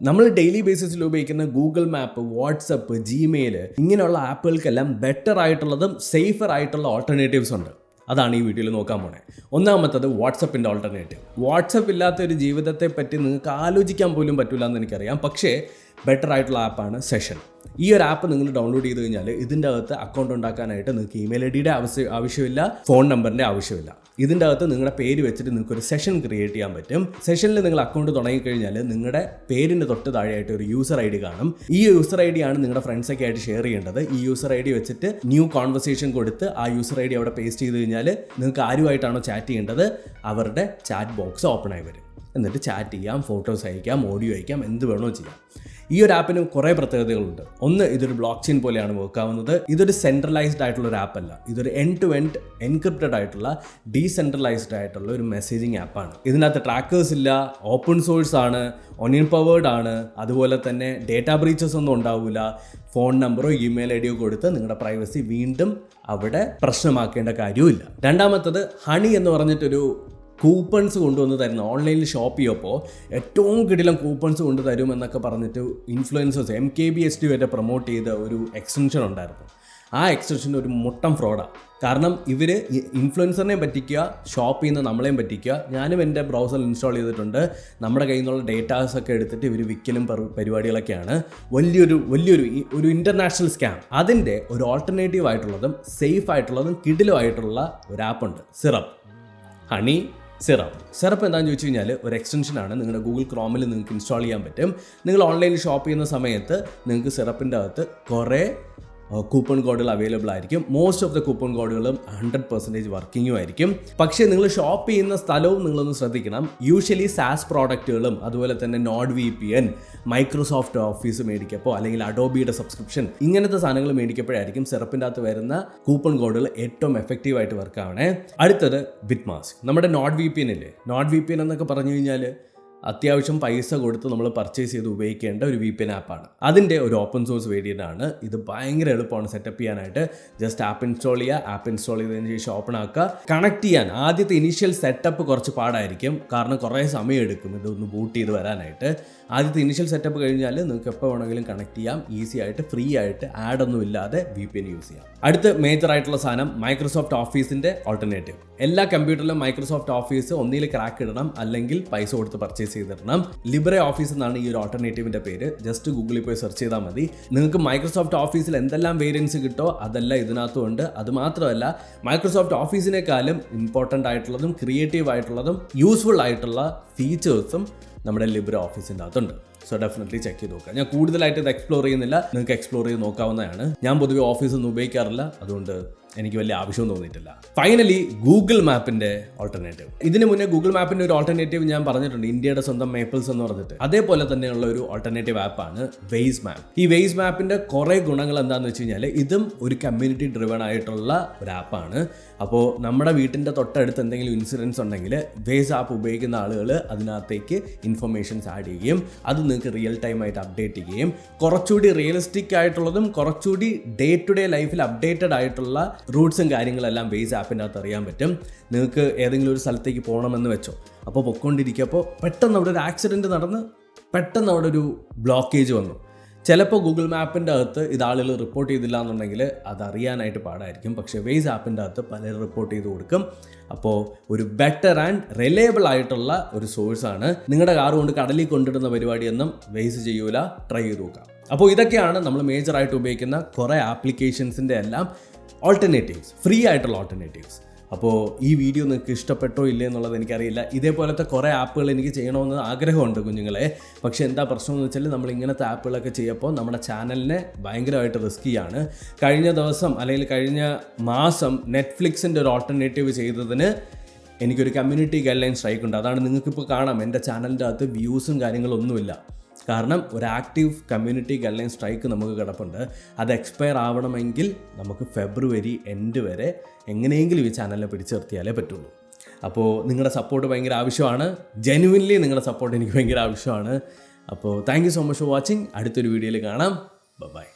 നമ്മൾ ഡെയിലി ബേസിസിൽ ഉപയോഗിക്കുന്ന Google map, WhatsApp, Gmail ഇങ്ങനെയുള്ള ആപ്പുകൾക്കെല്ലാം ബെറ്റർ ആയിട്ടുള്ളതും സേഫർ ആയിട്ടുള്ള ഓൾട്ടർനേറ്റീവ്സ് ഉണ്ട്. അതാണ് ഈ വീഡിയോയിൽ നോക്കാൻ പോണേ. ഒന്നാമത്തത് വാട്സപ്പിൻ്റെ ഓൾട്ടർനേറ്റീവ്. വാട്സപ്പ് ഇല്ലാത്ത ഒരു ജീവിതത്തെ പറ്റി നിങ്ങൾക്ക് ആലോചിക്കാൻ പോലും പറ്റില്ല എന്ന് എനിക്കറിയാം. പക്ഷേ ബെറ്റർ ആയിട്ടുള്ള ആപ്പാണ് സെഷൻ. ഈ ഒരു ആപ്പ് നിങ്ങൾ ഡൗൺലോഡ് ചെയ്ത് കഴിഞ്ഞാൽ ഇതിൻ്റെ അകത്ത് അക്കൗണ്ട് ഉണ്ടാക്കാനായിട്ട് നിങ്ങൾക്ക് ഇമെയിൽ ഐ ഡിയുടെ ആവശ്യമില്ല, ഫോൺ നമ്പറിൻ്റെ ആവശ്യമില്ല. ഇതിൻ്റെ അകത്ത് നിങ്ങളുടെ പേര് വെച്ചിട്ട് നിങ്ങൾക്ക് ഒരു സെഷൻ ക്രിയേറ്റ് ചെയ്യാൻ പറ്റും. സെഷനിൽ നിങ്ങൾ അക്കൗണ്ട് തുടങ്ങിക്കഴിഞ്ഞാൽ നിങ്ങളുടെ പേരിൻ്റെ തൊട്ട് താഴെയായിട്ട് ഒരു യൂസർ ഐ ഡി കാണും. ഈ യൂസർ ഐ ഡി ആണ് നിങ്ങളുടെ ഫ്രണ്ട്സൊക്കെ ആയിട്ട് ഷെയർ ചെയ്യേണ്ടത്. ഈ യൂസർ ഐ ഡി വെച്ചിട്ട് ന്യൂ കോൺവെർസേഷൻ കൊടുത്ത് ആ യൂസർ ഐ ഡി അവിടെ പേസ്റ്റ് ചെയ്ത് കഴിഞ്ഞാൽ നിങ്ങൾക്ക് ആരുമായിട്ടാണോ ചാറ്റ് ചെയ്യേണ്ടത് അവരുടെ ചാറ്റ് ബോക്സ് ഓപ്പൺ ആയി വരും. എന്നിട്ട് ചാറ്റ് ചെയ്യാം, ഫോട്ടോസ് അയക്കാം, ഓഡിയോ അയക്കാം, എന്ത് വേണോ ചെയ്യാം. ഈ ഒരു ആപ്പിന് കുറേ പ്രത്യേകതകളുണ്ട്. ഒന്ന്, ഇതൊരു ബ്ലോക്ക് ചെയിൻ പോലെയാണ് വർക്ക് ആവുന്നത്. ഇതൊരു സെൻട്രലൈസ്ഡ് ആയിട്ടുള്ള ഒരു ആപ്പല്ല. ഇതൊരു എൻഡ് ടു എൻഡ് എൻക്രിപ്റ്റഡ് ആയിട്ടുള്ള ഡീസെൻട്രലൈസ്ഡ് ആയിട്ടുള്ള ഒരു മെസ്സേജിങ് ആപ്പാണ്. ഇതിനകത്ത് ട്രാക്കേഴ്സ് ഇല്ല, ഓപ്പൺ സോഴ്സ് ആണ്, ഒനിയൻ പവേർഡ് ആണ്. അതുപോലെ തന്നെ ഡേറ്റാ ബ്രീച്ചസ് ഒന്നും ഉണ്ടാവില്ല. ഫോൺ നമ്പറോ ഇമെയിൽ ഐ ഡിയോ കൊടുത്ത് നിങ്ങളുടെ പ്രൈവസി വീണ്ടും അവിടെ പ്രശ്നമാക്കേണ്ട കാര്യമില്ല. രണ്ടാമത്തത് ഹണി എന്ന് പറഞ്ഞിട്ടൊരു കൂപ്പൺസ് കൊണ്ടുവന്ന് തരുന്ന, ഓൺലൈനിൽ ഷോപ്പ് ചെയ്യുമ്പോൾ ഏറ്റവും കിടിലം കൂപ്പൺസ് കൊണ്ട് തരുമെന്നൊക്കെ പറഞ്ഞിട്ട് ഇൻഫ്ലുവൻസേഴ്സ് MKBHD വരെ പ്രൊമോട്ട് ചെയ്ത ഒരു എക്സ്റ്റൻഷൻ ഉണ്ടായിരുന്നു. ആ എക്സ്റ്റൻഷൻ ഒരു മൊത്തം ഫ്രോഡാണ്. കാരണം ഇവർ ഇൻഫ്ലുവൻസറിനെയും പറ്റിക്കുക, ഷോപ്പ് ചെയ്യുന്ന നമ്മളെയും പറ്റിക്കുക. ഞാനും എൻ്റെ ബ്രൗസറിൽ ഇൻസ്റ്റാൾ ചെയ്തിട്ടുണ്ട്. നമ്മുടെ കയ്യിൽ നിന്നുള്ള ഡേറ്റാസൊക്കെ എടുത്തിട്ട് ഇവർ വിൽക്കലും പരിപാടികളൊക്കെയാണ്. വലിയൊരു ഇൻ്റർനാഷണൽ സ്കാം. അതിൻ്റെ ഒരു ഓൾട്ടർനേറ്റീവ് ആയിട്ടുള്ളതും സേഫ് ആയിട്ടുള്ളതും കിടിലുമായിട്ടുള്ള ഒരു ആപ്പുണ്ട്, സിറപ്പ്. ഹണി സിറപ്പ് എന്താണെന്ന് ചോദിച്ചു കഴിഞ്ഞാൽ ഒരു എക്സ്റ്റൻഷനാണ്. നിങ്ങളുടെ ഗൂഗിൾ ക്രോമിൽ നിങ്ങൾക്ക് ഇൻസ്റ്റാൾ ചെയ്യാൻ പറ്റും. നിങ്ങൾ ഓൺലൈനിൽ ഷോപ്പ് ചെയ്യുന്ന സമയത്ത് നിങ്ങൾക്ക് സിറപ്പിൻ്റെ അകത്ത് കുറേ കൂപ്പൺ കോഡുകൾ അവൈലബിൾ ആയിരിക്കും. മോസ്റ്റ് ഓഫ് ദ കൂപ്പൺ കോഡുകളും 100% വർക്കിങ്ങും ആയിരിക്കും. പക്ഷേ നിങ്ങൾ ഷോപ്പ് ചെയ്യുന്ന സ്ഥലവും നിങ്ങളൊന്ന് ശ്രദ്ധിക്കണം. യൂഷ്വലി സാസ് പ്രോഡക്റ്റുകളും അതുപോലെ തന്നെ നോഡ് VPN, മൈക്രോസോഫ്റ്റ് ഓഫീസ് മേടിക്കപ്പോൾ അല്ലെങ്കിൽ അഡോബിയുടെ സബ്സ്ക്രിപ്ഷൻ ഇങ്ങനത്തെ സാധനങ്ങൾ മേടിക്കപ്പോഴായിരിക്കും സിറപ്പിൻ്റെ അകത്ത് വരുന്ന കൂപ്പൺ കോഡുകൾ ഏറ്റവും എഫക്റ്റീവായിട്ട് വർക്ക് ആവണേ. അടുത്തത് ബിറ്റ്മാസ്ക്. നമ്മുടെ നോഡ് VPN ഇല്ലേ, നോഡ് VPN എന്നൊക്കെ പറഞ്ഞു കഴിഞ്ഞാൽ അത്യാവശ്യം പൈസ കൊടുത്ത് നമ്മൾ പർച്ചേസ് ചെയ്ത് ഉപയോഗിക്കേണ്ട ഒരു VPN ആപ്പാണ്. അതിൻ്റെ ഒരു ഓപ്പൺ സോഴ്സ് വേരിയൻ്റ് ആണ്. ഇത് ഭയങ്കര എളുപ്പമാണ് സെറ്റപ്പ് ചെയ്യാനായിട്ട്. ജസ്റ്റ് ആപ്പ് ഇൻസ്റ്റാൾ ചെയ്യുക, ആപ്പ് ഇൻസ്റ്റാൾ ചെയ്തതിന് ശേഷം ഓപ്പൺ ആക്കുക. കണക്ട് ചെയ്യാൻ ആദ്യത്തെ ഇനീഷ്യൽ സെറ്റപ്പ് കുറച്ച് പാടായിരിക്കും, കാരണം കുറേ സമയം എടുക്കും ഇതൊന്ന് ബൂട്ട് ചെയ്ത് വരാനായിട്ട്. ആദ്യത്തെ ഇനീഷ്യൽ സെറ്റപ്പ് കഴിഞ്ഞാൽ നിങ്ങൾക്ക് എപ്പോൾ വേണമെങ്കിലും കണക്ട് ചെയ്യാം, ഈസി ആയിട്ട്, ഫ്രീ ആയിട്ട്, ആഡ് ഒന്നും ഇല്ലാതെ VPN യൂസ് ചെയ്യാം. അടുത്ത മേജർ ആയിട്ടുള്ള സാധനം മൈക്രോസോഫ്റ്റ് ഓഫീസിൻ്റെ ഓൾട്ടർനേറ്റീവ്. എല്ലാ കമ്പ്യൂട്ടറിലും മൈക്രോസോഫ്റ്റ് ഓഫീസ് ഒന്നിൽ ക്രാക്ക് ഇടണം, അല്ലെങ്കിൽ പൈസ കൊടുത്ത് പർച്ചേസ് ചെയ്തിടണം. ലിബ്രെ ഓഫീസ് എന്നാണ് ഈ ഒരു ഓൾട്ടർനേറ്റീവിൻ്റെ പേര്. ജസ്റ്റ് ഗൂഗിളിൽ പോയി സെർച്ച് ചെയ്താൽ മതി. നിങ്ങൾക്ക് മൈക്രോസോഫ്റ്റ് ഓഫീസിൽ എന്തെല്ലാം വേരിയൻസ് കിട്ടോ അതെല്ലാം ഇതിനകത്തും ഉണ്ട്. അതുമാത്രമല്ല, മൈക്രോസോഫ്റ്റ് ഓഫീസിനേക്കാളും ഇമ്പോർട്ടൻ്റ് ആയിട്ടുള്ളതും ക്രിയേറ്റീവ് ആയിട്ടുള്ളതും യൂസ്ഫുൾ ആയിട്ടുള്ള ഫീച്ചേഴ്സും നമ്മുടെ ലിബ്രെ ഓഫീസിൻ്റെ അകത്തുണ്ട്. സോ ഡെഫിനറ്റ്ലി ചെക്ക് ചെയ്ത് നോക്കുക. ഞാൻ കൂടുതലായിട്ട് ഇത് എക്സ്പ്ലോർ ചെയ്യുന്നില്ല, നിങ്ങൾക്ക് എക്സ്പ്ലോർ ചെയ്ത് നോക്കാവുന്നതാണ്. ഞാൻ പൊതുവെ ഓഫീസൊന്നും ഉപയോഗിക്കാറില്ല, അതുകൊണ്ട് എനിക്ക് വലിയ ആവശ്യം തോന്നിയിട്ടില്ല. ഫൈനലി ഗൂഗിൾ മാപ്പിന്റെ ഓൾട്ടർനേറ്റീവ്. ഇതിന് മുന്നേ ഗൂഗിൾ മാപ്പിന്റെ ഒരു ഓൾട്ടർനേറ്റീവ് ഞാൻ പറഞ്ഞിട്ടുണ്ട്, ഇന്ത്യയുടെ സ്വന്തം മേപ്പിൾസ് എന്ന് പറഞ്ഞിട്ട്. അതേപോലെ തന്നെയുള്ള ഒരു ഓൾട്ടർനേറ്റീവ് ആപ്പാണ് വെയ്സ് മാപ്പ്. ഈ വെയ്സ് മാപ്പിന്റെ കുറെ ഗുണങ്ങൾ എന്താണെന്ന് വെച്ച് കഴിഞ്ഞാൽ ഇതും ഒരു കമ്മ്യൂണിറ്റി ഡ്രിവൺ ആയിട്ടുള്ള ഒരു ആപ്പാണ്. അപ്പോൾ നമ്മുടെ വീട്ടിൻ്റെ തൊട്ടടുത്ത് എന്തെങ്കിലും ഇൻസിഡൻസ് ഉണ്ടെങ്കിൽ വെയ്സ് ആപ്പ് ഉപയോഗിക്കുന്ന ആളുകൾ അതിനകത്തേക്ക് ഇൻഫർമേഷൻസ് ആഡ് ചെയ്യുകയും അത് നിങ്ങൾക്ക് റിയൽ ടൈം ആയിട്ട് അപ്ഡേറ്റ് ചെയ്യുകയും കുറച്ചുകൂടി റിയലിസ്റ്റിക് ആയിട്ടുള്ളതും കുറച്ചുകൂടി ഡേ ടു ഡേ ലൈഫിൽ അപ്ഡേറ്റഡ് ആയിട്ടുള്ള റൂട്ട്സും കാര്യങ്ങളെല്ലാം വെയ്സ് ആപ്പിൻ്റെ അകത്ത് അറിയാൻ പറ്റും. നിങ്ങൾക്ക് ഏതെങ്കിലും ഒരു സ്ഥലത്തേക്ക് പോകണമെന്ന് വെച്ചോ, അപ്പോൾ പൊയ്ക്കൊണ്ടിരിക്കുമ്പോൾ പെട്ടെന്ന് അവിടെ ഒരു ആക്സിഡൻറ്റ് നടന്ന് പെട്ടെന്ന് അവിടെ ഒരു ബ്ലോക്കേജ് വന്നു. ചിലപ്പോൾ ഗൂഗിൾ മാപ്പിൻ്റെ അകത്ത് ഇത് ആളുകൾ റിപ്പോർട്ട് ചെയ്തില്ല എന്നുണ്ടെങ്കിൽ അതറിയാനായിട്ട് പാടായിരിക്കും. പക്ഷേ വെയ്സ് ആപ്പിൻ്റെ അകത്ത് പലരും റിപ്പോർട്ട് ചെയ്ത് കൊടുക്കും. അപ്പോൾ ഒരു ബെറ്റർ ആൻഡ് റിലയബിൾ ആയിട്ടുള്ള ഒരു സോഴ്സാണ്. നിങ്ങളുടെ കാർ കൊണ്ട് കടലിൽ കൊണ്ടിടുന്ന പരിപാടിയൊന്നും വെയ്സ് ചെയ്യൂല, ട്രൈ ചെയ്ത് നോക്കാം. അപ്പോൾ ഇതൊക്കെയാണ് നമ്മൾ മേജറായിട്ട് ഉപയോഗിക്കുന്ന കുറേ ആപ്ലിക്കേഷൻസിൻ്റെ എല്ലാം ഓൾട്ടർനേറ്റീവ്സ്, ഫ്രീ ആയിട്ടുള്ള ഓൾട്ടർനേറ്റീവ്സ്. അപ്പോൾ ഈ വീഡിയോ നിങ്ങൾക്ക് ഇഷ്ടപ്പെട്ടോ ഇല്ലേ എന്നുള്ളത് എനിക്കറിയില്ല. ഇതേപോലത്തെ കുറേ ആപ്പുകൾ എനിക്ക് ചെയ്യണമെന്ന് ആഗ്രഹമുണ്ട് കുഞ്ഞുങ്ങളെ. പക്ഷേ എന്താ പ്രശ്നം എന്ന് വെച്ചാൽ നമ്മൾ ഇങ്ങനത്തെ ആപ്പുകളൊക്കെ ചെയ്യുമ്പോൾ നമ്മുടെ ചാനലിനെ ഭയങ്കരമായിട്ട് റിസ്ക്കിയാണ്. കഴിഞ്ഞ ദിവസം അല്ലെങ്കിൽ കഴിഞ്ഞ മാസം നെറ്റ്ഫ്ലിക്സിൻ്റെ ഒരു ഓൾട്ടർനേറ്റീവ് ചെയ്തതിന് എനിക്കൊരു കമ്മ്യൂണിറ്റി ഗൈഡ്ലൈൻ സ്ട്രൈക്ക് ഉണ്ട്. അതാണ് നിങ്ങൾക്കിപ്പോൾ കാണാം, എൻ്റെ ചാനലിൻ്റെ അകത്ത് വ്യൂസും കാര്യങ്ങളൊന്നുമില്ല. കാരണം ഒരു ആക്റ്റീവ് കമ്മ്യൂണിറ്റി ഗൈഡ്ലൈൻ സ്ട്രൈക്ക് നമുക്ക് കിടപ്പുണ്ട്. അത് എക്സ്പയർ ആവണമെങ്കിൽ നമുക്ക് ഫെബ്രുവരി എൻഡ് വരെ എങ്ങനെയെങ്കിലും ഈ ചാനലിനെ പിടിച്ചു നിർത്തിയാലേ പറ്റുള്ളൂ. അപ്പോൾ നിങ്ങളുടെ സപ്പോർട്ട് ഭയങ്കര ആവശ്യമാണ്. ജെന്യുവിൻലി നിങ്ങളുടെ സപ്പോർട്ട് എനിക്ക് ഭയങ്കര ആവശ്യമാണ്. അപ്പോൾ thank you so much for watching. അടുത്തൊരു വീഡിയോയിൽ കാണാം. ബൈ.